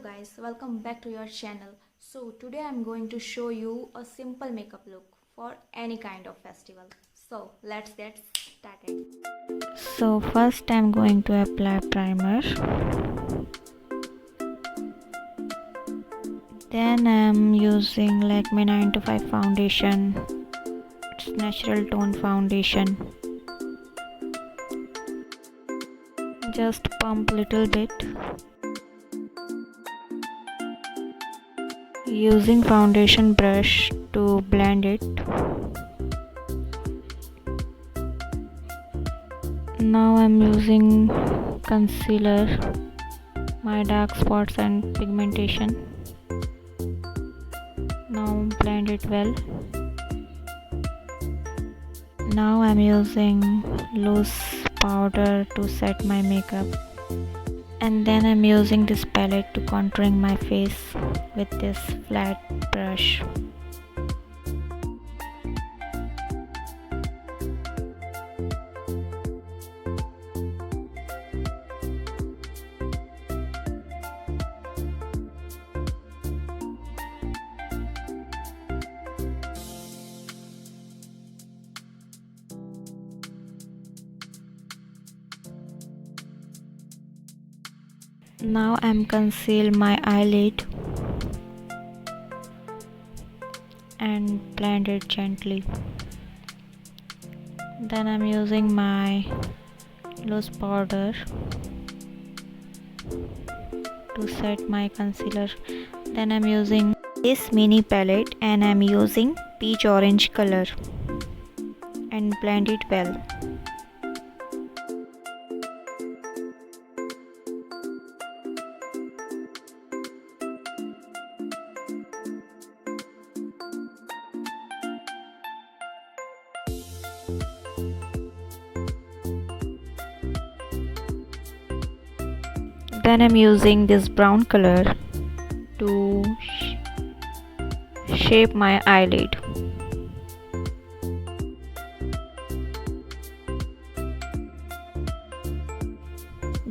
guys, welcome back to your channel. So today I'm going to show you a simple makeup look for any kind of festival. So let's get started. So first I'm going to apply primer. Then I'm using Lakme 9 to 5 foundation. It's natural tone foundation. Just pump little bit. Using foundation brush to blend it. Now I'm using concealer, my dark spots and pigmentation. Now blend it well. Now I'm using loose powder to set my makeup. And then I'm using this palette to contouring my face with this flat brush. Now I'm conceal my eyelid and blend it gently. Then I'm using my loose powder to set my concealer. Then I'm using this mini palette and I'm using peach orange color and blend it well. Then I'm using this brown color to shape my eyelid.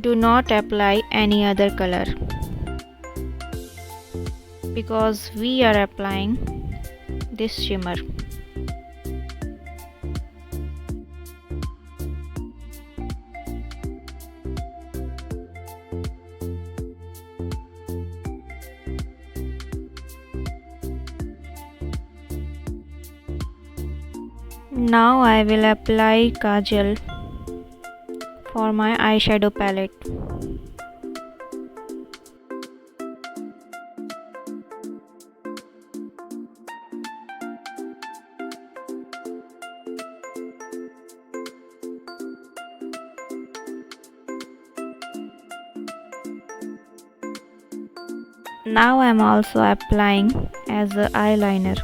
Do not apply any other color because we are applying this shimmer. Now I will apply kajal for my eyeshadow palette. Now I am also applying as an eyeliner.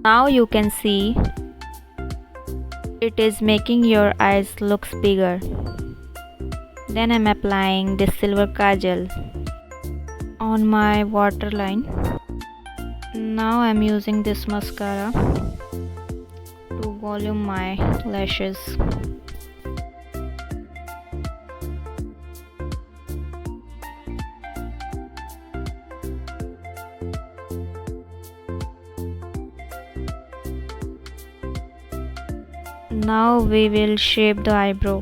Now you can see it is making your eyes looks bigger. Then I'm applying this silver kajal on my waterline. Now I'm using this mascara to volume my lashes. Now we will shape the eyebrow.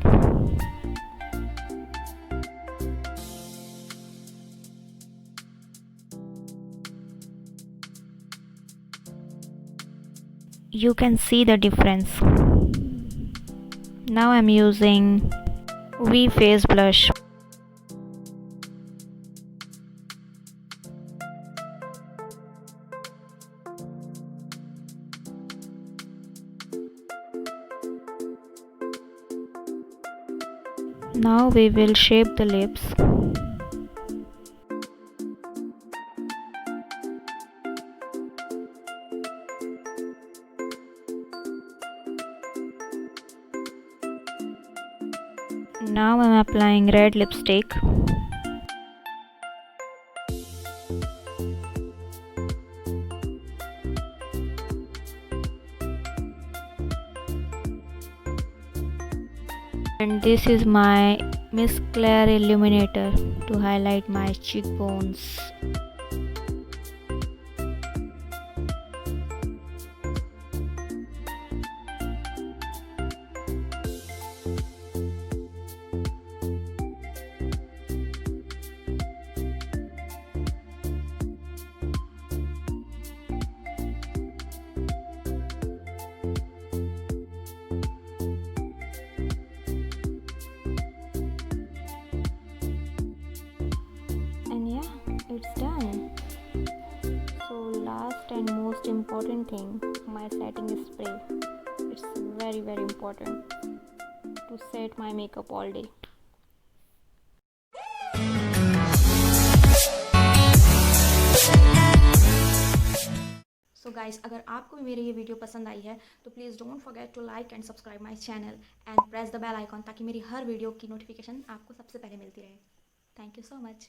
You can see the difference. Now I'm using V face blush. Now we will shape the lips. Now I'm applying red lipstick. And this is my Miss Claire illuminator to highlight my cheekbones. And yeah, it's done. So last and most important thing, my setting spray. It's very important to set my makeup all day. So guys, अगर आपको भी मेरी ये video पसंद आई है तो please don't forget to like and subscribe my channel and press the bell icon ताकि मेरी हर वीडियो की नोटिफिकेशन आपको सबसे पहले मिलती रहे। Thank you so much.